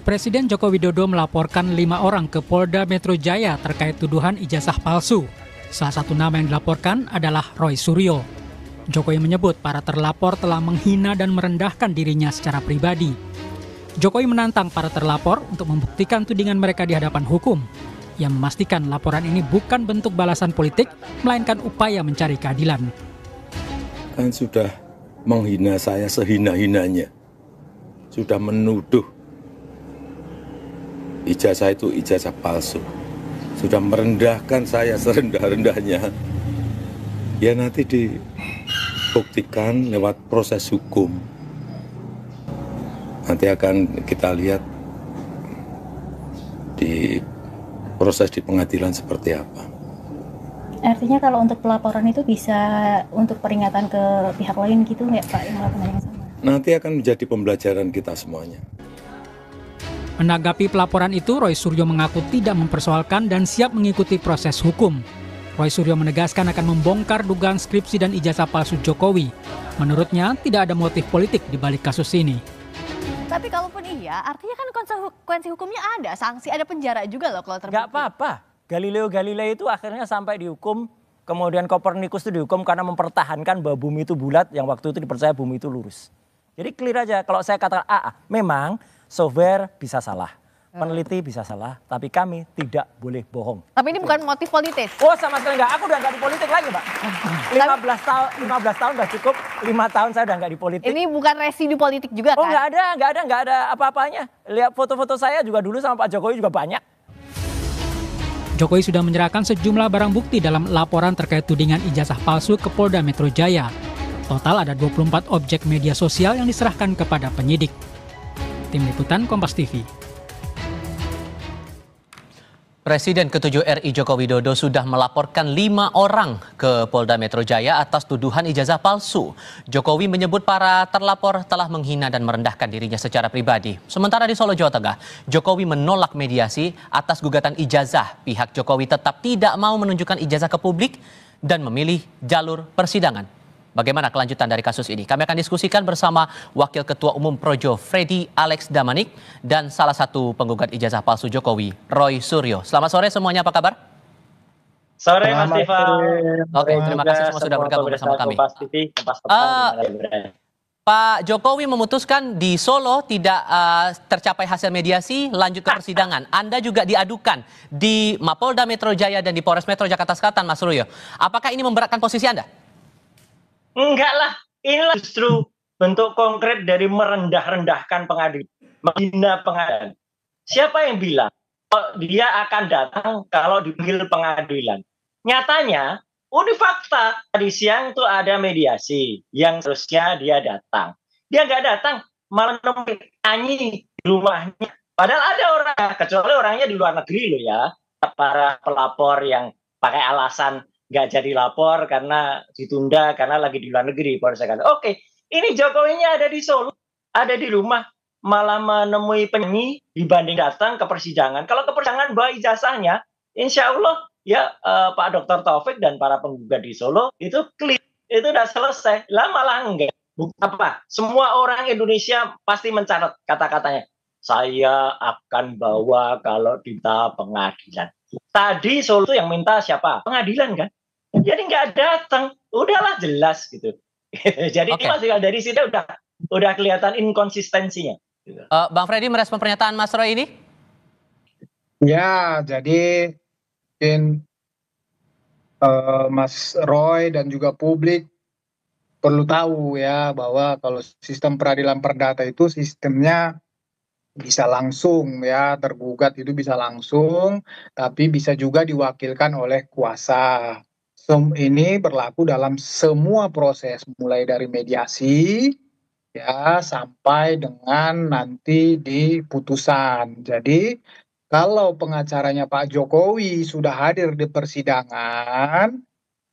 Presiden Joko Widodo melaporkan 5 orang ke Polda Metro Jaya terkait tuduhan ijazah palsu. Salah satu nama yang dilaporkan adalah Roy Suryo. Jokowi menyebut para terlapor telah menghina dan merendahkan dirinya secara pribadi. Jokowi menantang para terlapor untuk membuktikan tudingan mereka di hadapan hukum. Ia memastikan laporan ini bukan bentuk balasan politik, melainkan upaya mencari keadilan. Kan sudah menghina saya sehina-hinanya. Sudah menuduh ijazah itu ijazah palsu. Sudah merendahkan saya serendah-rendahnya. Ya nanti dibuktikan lewat proses hukum. Nanti akan kita lihat di proses di pengadilan seperti apa. Artinya kalau untuk pelaporan itu bisa untuk peringatan ke pihak lain gitu nggak Pak yang melakukan yang sama? Nanti akan menjadi pembelajaran kita semuanya. Menanggapi pelaporan itu, Roy Suryo mengaku tidak mempersoalkan dan siap mengikuti proses hukum. Roy Suryo menegaskan akan membongkar dugaan skripsi dan ijazah palsu Jokowi. Menurutnya, tidak ada motif politik di balik kasus ini. Tapi kalaupun iya, artinya kan konsekuensi hukumnya ada, sanksi, ada penjara juga loh kalau terbukti. Gak apa-apa. Galileo Galilei itu akhirnya sampai dihukum, kemudian Kopernikus itu dihukum karena mempertahankan bahwa bumi itu bulat, yang waktu itu dipercaya bumi itu lurus. Jadi clear aja, kalau saya katakan memang software bisa salah, peneliti bisa salah, tapi kami tidak boleh bohong. Tapi ini bukan motif politis? Oh sama sekali enggak, aku udah enggak di politik lagi Pak. 15 tahun udah cukup, 5 tahun saya udah enggak di politik. Ini bukan residu politik juga kan? Oh enggak ada apa-apanya. Lihat foto-foto saya juga dulu sama Pak Jokowi juga banyak. Jokowi sudah menyerahkan sejumlah barang bukti dalam laporan terkait tudingan ijazah palsu ke Polda Metro Jaya. Total ada 24 objek media sosial yang diserahkan kepada penyidik. Tim Liputan Kompas TV. Presiden ke-7 RI Joko Widodo sudah melaporkan 5 orang ke Polda Metro Jaya atas tuduhan ijazah palsu. Jokowi menyebut para terlapor telah menghina dan merendahkan dirinya secara pribadi. Sementara di Solo, Jawa Tengah, Jokowi menolak mediasi atas gugatan ijazah. Pihak Jokowi tetap tidak mau menunjukkan ijazah ke publik dan memilih jalur persidangan. Bagaimana kelanjutan dari kasus ini? Kami akan diskusikan bersama Wakil Ketua Umum Projo Freddy Alex Damanik dan salah satu penggugat ijazah palsu Jokowi, Roy Suryo. Selamat sore semuanya, apa kabar? Sore Mas Diva. Oke, terima kasih semua sudah bergabung bersama kami. Pak Jokowi memutuskan di Solo tidak tercapai hasil mediasi, lanjut ke persidangan. Anda juga diadukan di Mapolda Metro Jaya dan di Polres Metro Jakarta Selatan, Mas Suryo. Apakah ini memberatkan posisi Anda? Enggak lah, inilah justru bentuk konkret dari merendah-rendahkan pengadilan, menghina pengadilan. Siapa yang bilang dia akan datang kalau dipanggil pengadilan? Nyatanya, ini fakta. Tadi siang tuh ada mediasi yang seharusnya dia datang. Dia nggak datang, malah nyanyi di rumahnya. Padahal ada orang, kecuali orangnya di luar negeri loh ya. Para pelapor yang pakai alasan nggak jadi lapor karena ditunda karena lagi di luar negeri. Baru saya kata, oke, ini Jokowinya ada di Solo, ada di rumah, malah menemui penyanyi dibanding datang ke persidangan. Kalau ke persidangan bawa ijazahnya, insya Allah ya Pak Dr. Taufik dan para penggugat di Solo itu clear, itu udah selesai. Lah malah enggak. Apa? Semua orang Indonesia pasti mencatat kata-katanya. Saya akan bawa kalau di tahap pengadilan. Tadi Solo itu yang minta siapa? Pengadilan kan? Jadi nggak datang, udahlah jelas gitu. Jadi ini masih dari situ udah kelihatan inkonsistensinya. Bang Freddy merespon pernyataan Mas Roy ini? Ya, jadi mungkin Mas Roy dan juga publik perlu tahu ya bahwa kalau sistem peradilan perdata itu sistemnya bisa langsung ya, tergugat itu bisa langsung, tapi bisa juga diwakilkan oleh kuasa. Ini berlaku dalam semua proses, mulai dari mediasi ya sampai dengan nanti di putusan. Jadi kalau pengacaranya Pak Jokowi sudah hadir di persidangan,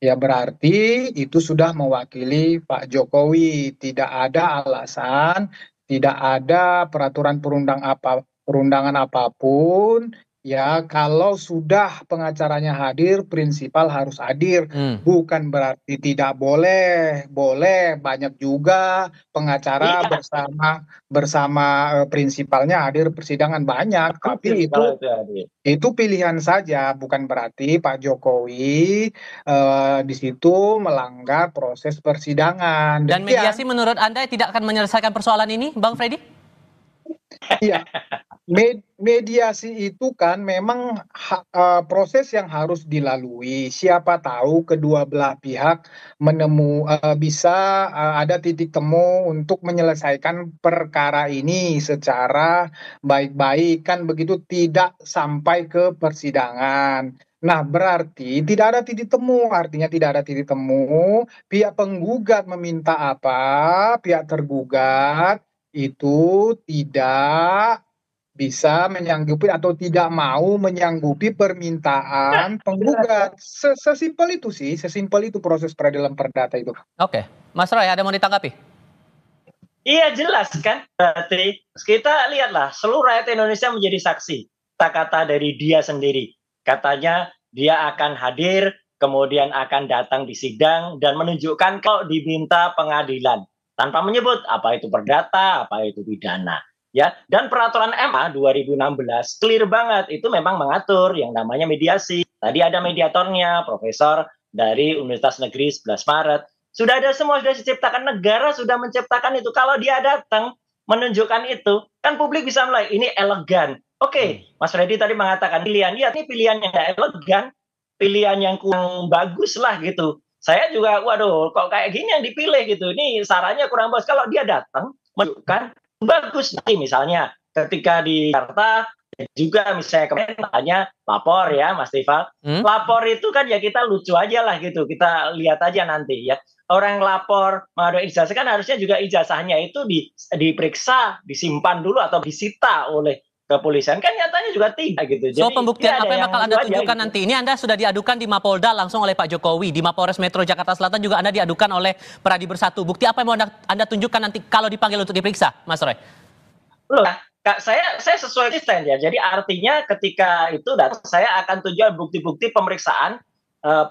ya berarti itu sudah mewakili Pak Jokowi. Tidak ada alasan, tidak ada peraturan perundangan apapun ya kalau sudah pengacaranya hadir, prinsipal harus hadir. Bukan berarti tidak boleh, boleh banyak juga pengacara Iya, bersama prinsipalnya hadir persidangan banyak, tapi kalau itu hadir. itu pilihan saja, bukan berarti Pak Jokowi di situ melanggar proses persidangan. Dan Demikian. mediasi menurut Anda tidak akan menyelesaikan persoalan ini, Bang Freddy? Iya, mediasi itu kan memang proses yang harus dilalui. Siapa tahu kedua belah pihak bisa ada titik temu untuk menyelesaikan perkara ini secara baik-baik, kan begitu, tidak sampai ke persidangan. Nah, berarti tidak ada titik temu, artinya tidak ada titik temu. Pihak penggugat meminta apa, pihak tergugat itu tidak bisa menyanggupi atau tidak mau menyanggupi permintaan penggugat. Sesimpel itu sih, sesimpel itu proses peradilan perdata itu. Oke, Mas Roy ada mau ditanggapi? Iya jelas kan, berarti kita lihatlah seluruh rakyat Indonesia menjadi saksi kata-kata dari dia sendiri. Katanya dia akan hadir, kemudian akan datang di sidang dan menunjukkan kalau diminta pengadilan tanpa menyebut apa itu perdata, apa itu pidana. Ya, dan peraturan MA 2016 clear banget, itu memang mengatur yang namanya mediasi. Tadi ada mediatornya, profesor dari Universitas Negeri 11 Maret. Sudah ada semua, sudah diciptakan, negara sudah menciptakan itu. Kalau dia datang menunjukkan itu, kan publik bisa mulai, ini elegan. Oke, Mas Freddy tadi mengatakan pilihan, ya ini pilihan yang nggak elegan, pilihan yang kurang bagus lah gitu. Saya juga, waduh, kok kayak gini yang dipilih gitu. Ini sarannya kurang bagus. Kalau dia datang, menunjukkan bagus nanti misalnya ketika di Jakarta juga misalnya kemarin tanya lapor ya Mas Tifal. Lapor itu kan ya kita lucu aja lah gitu. Kita lihat aja nanti ya. Orang lapor mengadu ijazah kan harusnya juga ijazahnya itu diperiksa, disimpan dulu atau disita oleh kepolisian, kan nyatanya juga tidak gitu. So Jadi, pembuktian apa yang bakal Anda tunjukkan gitu. nanti? Ini Anda sudah diadukan di Mapolda langsung oleh Pak Jokowi. Di Mapolres Metro Jakarta Selatan juga Anda diadukan oleh Peradi Bersatu. Bukti apa yang mau Anda tunjukkan nanti kalau dipanggil untuk diperiksa, Mas Roy? Loh, Kak, saya sesuai konsisten ya. Jadi artinya ketika itu datang, saya akan tunjukkan bukti-bukti pemeriksaan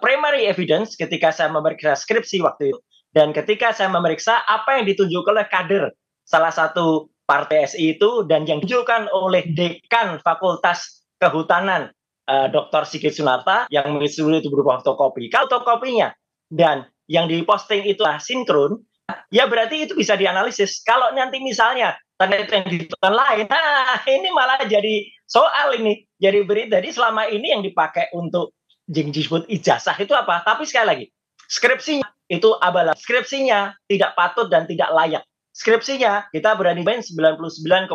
primary evidence ketika saya memeriksa skripsi waktu itu. Dan ketika saya memeriksa apa yang ditunjukkan oleh kader salah satu partai SI itu dan yang ditunjukkan oleh dekan Fakultas Kehutanan Dr. Sigit Sunarta yang mengisi itu berupa fotokopi. Kalau fotokopinya dan yang diposting itu sinkron, ya berarti itu bisa dianalisis. Kalau nanti misalnya ternyata yang ditentukan lain, nah ini malah jadi soal ini, jadi berita. Jadi selama ini yang dipakai untuk disebut ijazah itu apa? Tapi sekali lagi, skripsinya itu abal, skripsinya tidak patut dan tidak layak. Skripsinya kita berani main 99,9%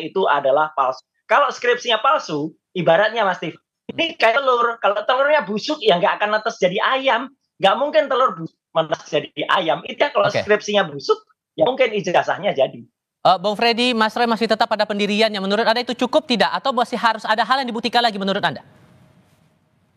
itu adalah palsu. Kalau skripsinya palsu, ibaratnya Mas Tif, ini kayak telur. Kalau telurnya busuk ya nggak akan netes jadi ayam. Nggak mungkin telur busuk menetes jadi ayam. Itu kalau skripsinya busuk, ya mungkin ijazahnya jadi. Bang Freddy, Mas Roy masih tetap pada pendiriannya. Menurut Anda itu cukup tidak? Atau masih harus ada hal yang dibuktikan lagi menurut Anda?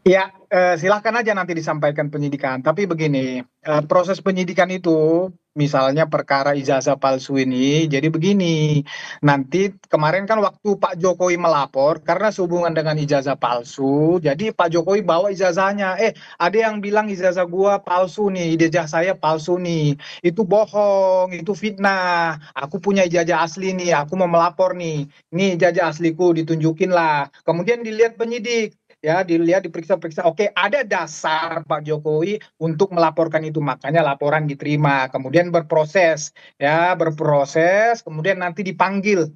Ya, silahkan aja nanti disampaikan penyidikan. Tapi begini, proses penyidikan itu, misalnya perkara ijazah palsu ini, jadi begini, nanti kemarin kan waktu Pak Jokowi melapor, karena sehubungan dengan ijazah palsu, jadi Pak Jokowi bawa ijazahnya, ada yang bilang ijazah gua palsu nih, ijazah saya palsu nih, itu bohong, itu fitnah, aku punya ijazah asli nih, aku mau melapor nih, ini ijazah asliku, ditunjukin lah, kemudian dilihat penyidik, ya dilihat diperiksa-periksa, oke ada dasar Pak Jokowi untuk melaporkan itu, makanya laporan diterima, kemudian berproses, kemudian nanti dipanggillah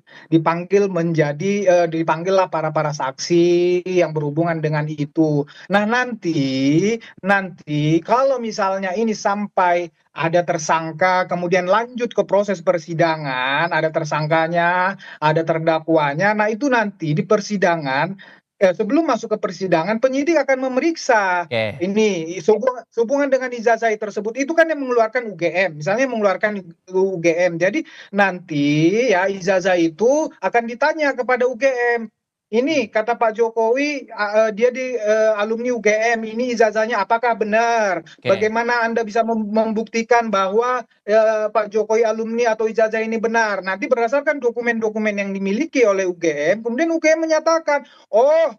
para saksi yang berhubungan dengan itu. Nah nanti kalau misalnya ini sampai ada tersangka, kemudian lanjut ke proses persidangan, ada tersangkanya, ada terdakwanya, nah itu nanti di persidangan, sebelum masuk ke persidangan, penyidik akan memeriksa ini sehubungan dengan ijazah tersebut. Itu kan yang mengeluarkan UGM, misalnya mengeluarkan UGM. Jadi nanti ya ijazah itu akan ditanya kepada UGM. ini kata Pak Jokowi, dia di alumni UGM, ini ijazahnya apakah benar? Oke. Bagaimana Anda bisa membuktikan bahwa Pak Jokowi alumni atau ijazah ini benar? Nanti berdasarkan dokumen-dokumen yang dimiliki oleh UGM, kemudian UGM menyatakan, oh,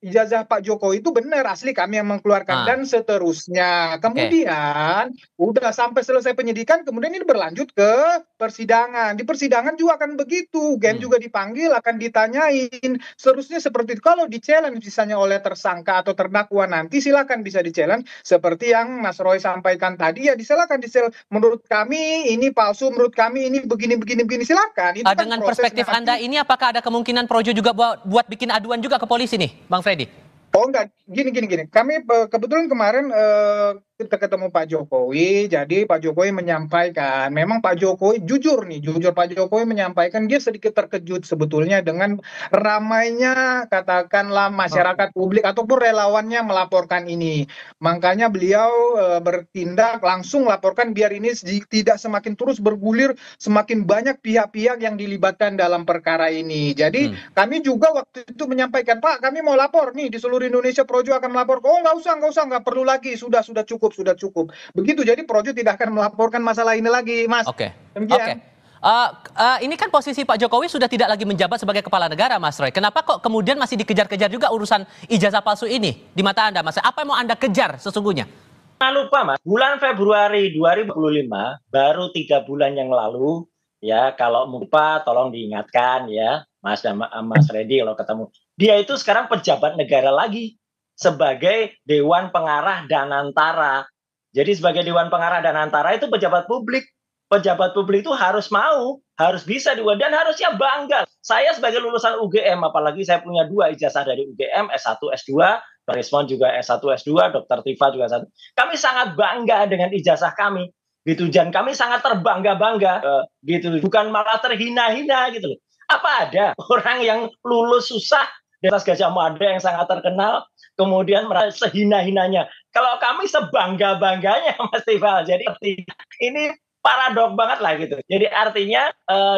ijazah Pak Jokowi itu benar, asli kami yang mengeluarkan, Ah, dan seterusnya. oke. Kemudian udah sampai selesai penyidikan, kemudian ini berlanjut ke persidangan. Di persidangan juga akan begitu, UGM juga dipanggil, akan ditanyain. Seterusnya seperti itu. Kalau di-challenge misalnya oleh tersangka atau terdakwa, nanti silakan bisa di-challenge seperti yang Mas Roy sampaikan tadi, ya silakan di-challenge. Menurut kami ini palsu, menurut kami ini begini begini begini, silakan. Itu kan Dengan proses perspektif nanti. Anda ini, apakah ada kemungkinan Projo juga buat bikin aduan juga ke polisi nih, Bang Freddy? Oh enggak, gini. Kami kebetulan kemarin kita ketemu Pak Jokowi, jadi Pak Jokowi menyampaikan, memang Pak Jokowi jujur Pak Jokowi menyampaikan dia sedikit terkejut sebetulnya dengan ramainya katakanlah masyarakat publik ataupun relawannya melaporkan ini. Makanya beliau bertindak langsung laporkan biar ini tidak semakin terus bergulir, semakin banyak pihak-pihak yang dilibatkan dalam perkara ini. Jadi kami juga waktu itu menyampaikan, Pak, kami mau lapor nih di seluruh Indonesia, Projo akan melapor. Oh, nggak usah, nggak perlu lagi, sudah cukup. Begitu, jadi Projo tidak akan melaporkan masalah ini lagi, Mas. Oke. Demikian. Ini kan posisi Pak Jokowi sudah tidak lagi menjabat sebagai kepala negara, Mas Roy. Kenapa kok kemudian masih dikejar-kejar juga urusan ijazah palsu ini di mata Anda, Mas? Apa yang mau Anda kejar sesungguhnya? Jangan lupa, Mas, bulan Februari 2025, baru 3 bulan yang lalu, ya, kalau lupa tolong diingatkan ya, Mas dan Mas Freddy kalau ketemu. Dia itu sekarang pejabat negara lagi sebagai Dewan Pengarah Danantara. Jadi sebagai Dewan Pengarah Danantara itu pejabat publik. Pejabat publik itu harus bisa dan harusnya bangga. Saya sebagai lulusan UGM, apalagi saya punya 2 ijazah dari UGM, S1, S2, Dr. Rismon juga S1, S2, Dr. Tifa juga S1. Kami sangat bangga dengan ijazah kami, gitu. Dan kami sangat terbangga-bangga, gitu. Bukan malah terhina-hina, gitu loh. Apa ada orang yang lulus susah di atas Gajah Mada yang sangat terkenal, kemudian merasa sehina-hinanya. Kalau kami sebangga-bangganya, Mas Tifa. Jadi ini paradok banget lah gitu. Jadi artinya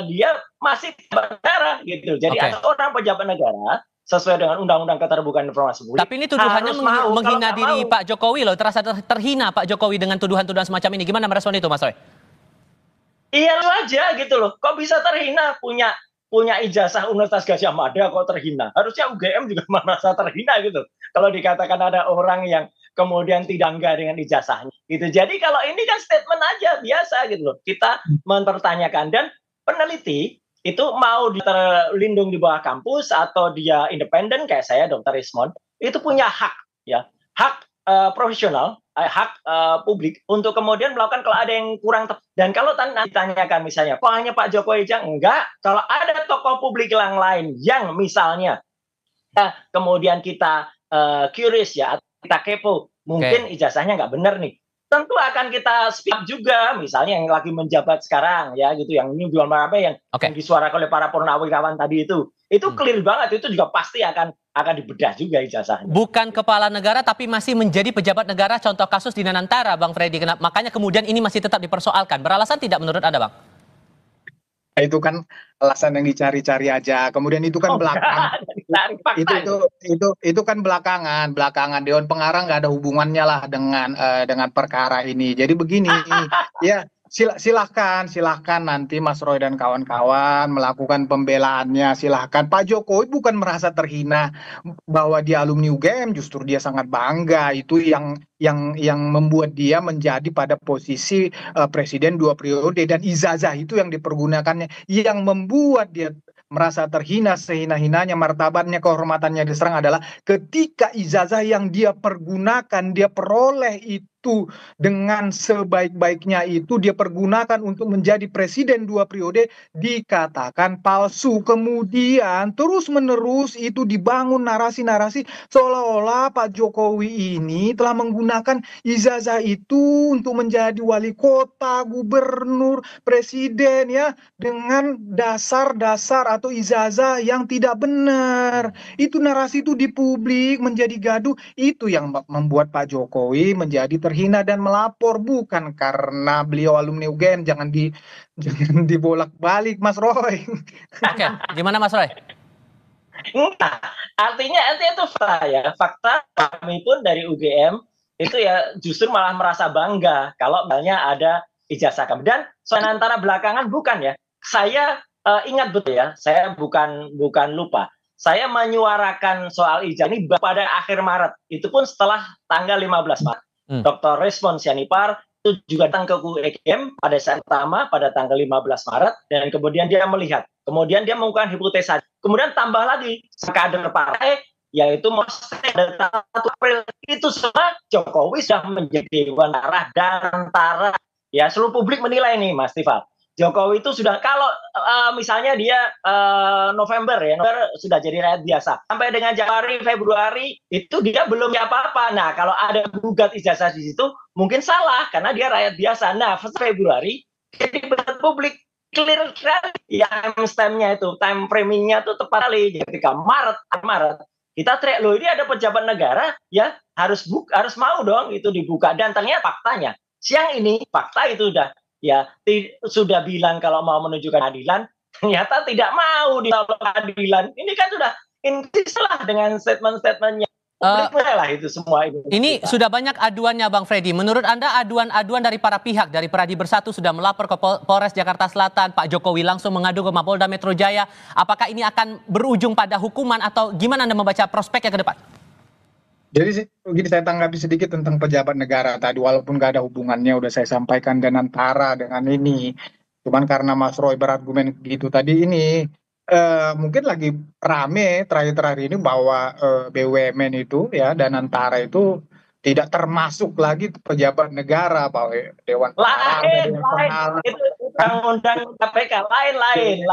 dia masih pejabat negara gitu. Jadi orang pejabat negara sesuai dengan Undang-Undang Keterbukaan Informasi Publik. Tapi ini tuduhannya menghina diri Pak Jokowi loh. Terasa terhina Pak Jokowi dengan tuduhan-tuduhan semacam ini. Gimana merespon itu, Mas Roy? Iya, lu aja gitu loh. Kok bisa terhina punya ijazah Universitas Gajah Mada kok terhina? Harusnya UGM juga merasa terhina gitu. Kalau dikatakan ada orang yang kemudian tidak enggak dengan ijazahnya gitu. Jadi kalau ini kan statement aja biasa gitu loh. Kita mempertanyakan, dan peneliti itu mau terlindung di bawah kampus atau dia independen kayak saya Dr. Rismon, itu punya hak ya. Hak profesional, hak publik untuk kemudian melakukan kalau ada yang kurang tepat. Dan kalau ditanyakan misalnya, kok hanya Pak Jokowi aja? Enggak, kalau ada tokoh publik yang lain yang misalnya kemudian kita curious ya, kita kepo, mungkin ijazahnya nggak benar nih, tentu akan kita speak up juga, misalnya yang lagi menjabat sekarang ya gitu, yang ini jual apa yang disuarakan oleh para purnawirawan tadi itu clear banget, itu juga pasti akan dibedah juga ijazahnya. Bukan kepala negara tapi masih menjadi pejabat negara, contoh kasus di Danantara, Bang Freddy. Makanya kemudian ini masih tetap dipersoalkan. Beralasan tidak menurut Anda, Bang? Itu kan alasan yang dicari-cari aja. Kemudian itu kan belakangan. Itu kan belakangan Dewan Pengarah nggak ada hubungannya lah dengan perkara ini. Jadi begini, ya silahkan nanti Mas Roy dan kawan-kawan melakukan pembelaannya, silahkan. Pak Jokowi bukan merasa terhina bahwa dia alumni UGM, justru dia sangat bangga. Itu yang membuat dia menjadi pada posisi presiden 2 periode, dan ijazah itu yang dipergunakannya yang membuat dia merasa terhina, sehina-hinanya, martabatnya, kehormatannya diserang adalah ketika ijazah yang dia pergunakan, dia peroleh itu dengan sebaik-baiknya itu dia pergunakan untuk menjadi presiden 2 periode dikatakan palsu. Kemudian terus-menerus itu dibangun narasi-narasi seolah-olah Pak Jokowi ini telah menggunakan ijazah itu untuk menjadi wali kota, gubernur, presiden ya, dengan dasar-dasar atau ijazah yang tidak benar. Itu narasi itu di publik menjadi gaduh, itu yang membuat Pak Jokowi menjadi terhina dan melapor, bukan karena beliau alumni UGM. Jangan dibolak-balik, Mas Roy. Oke, gimana Mas Roy? Nah, artinya itu fakta ya. Fakta kami pun dari UGM itu ya justru malah merasa bangga kalau misalnya ada ijazah kami. Dan soal antara belakangan bukan ya. Saya ingat betul ya, saya bukan lupa. Saya menyuarakan soal ijazah ini pada akhir Maret. Itu pun setelah tanggal 15 Maret. Dr. Respon Sianipar itu juga datang ke UGM pada saat pertama pada tanggal 15 Maret dan kemudian dia melihat. Kemudian dia mengungkapkan hipotesa. Kemudian tambah lagi kader partai yaitu pada 1 April itu semua Jokowi sudah menjadi dewan arah dan antara ya seluruh publik menilai nih Mas Tifal. Jokowi itu sudah kalau misalnya dia November sudah jadi rakyat biasa. Sampai dengan Januari, Februari itu dia belum apa-apa. Nah, kalau ada gugat ijazah di situ mungkin salah karena dia rakyat biasa. Nah, Februari jadi publik clear ya time-nya itu, time framing-nya itu tepat kali. Ketika Maret kita teriak loh ini ada pejabat negara ya harus mau dong itu dibuka dan ternyata faktanya siang ini fakta itu sudah bilang kalau mau menunjukkan keadilan ternyata tidak mau ditolak keadilan. Ini kan sudah intislah dengan statement-statementnya. Lah itu semua ini sudah banyak aduannya Bang Freddy. Menurut Anda aduan dari para pihak dari Pradi Bersatu sudah melapor ke Polres Jakarta Selatan, Pak Jokowi langsung mengadu ke Mapolda Metro Jaya. Apakah ini akan berujung pada hukuman atau gimana Anda membaca prospeknya ke depan? Jadi begini saya tanggapi sedikit tentang pejabat negara tadi walaupun gak ada hubungannya udah saya sampaikan dan antara dengan ini. Cuman karena Mas Roy berargumen gitu tadi ini mungkin lagi rame terakhir-terakhir ini bahwa BUMN itu ya dan antara itu tidak termasuk lagi pejabat negara bahwa Dewan lain itu undang-undang KPK lain.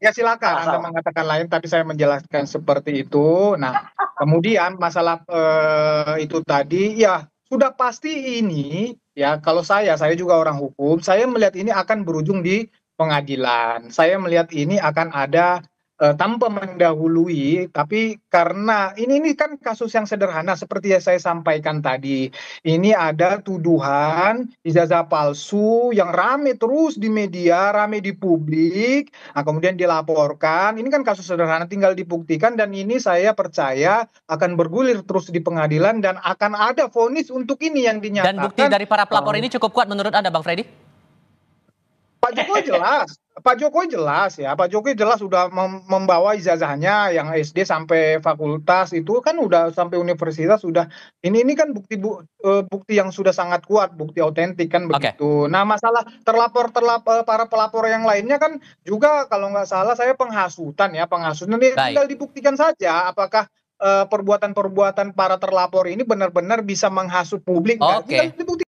Ya silakan Anda mengatakan lain tapi saya menjelaskan seperti itu. Nah, kemudian masalah itu tadi ya sudah pasti ini ya kalau saya juga orang hukum, saya melihat ini akan berujung di pengadilan. Saya melihat ini akan ada tanpa mendahului, tapi karena ini kan kasus yang sederhana seperti yang saya sampaikan tadi. Ini ada tuduhan ijazah palsu yang rame terus di media, rame di publik, nah, kemudian dilaporkan. Ini kan kasus sederhana tinggal dibuktikan dan ini saya percaya akan bergulir terus di pengadilan dan akan ada vonis untuk ini yang dinyatakan. Dan bukti dari para pelapor ini cukup kuat menurut Anda Bang Freddy? Pak Jokowi jelas ya. Pak Jokowi jelas sudah membawa ijazahnya yang SD sampai fakultas itu kan udah sampai universitas sudah. Ini kan bukti yang sudah sangat kuat, bukti otentik kan begitu. Nah, masalah para pelapor yang lainnya kan juga kalau nggak salah saya penghasutan ini tinggal dibuktikan saja apakah perbuatan-perbuatan para terlapor ini benar-benar bisa menghasut publik. Tinggal dibuktikan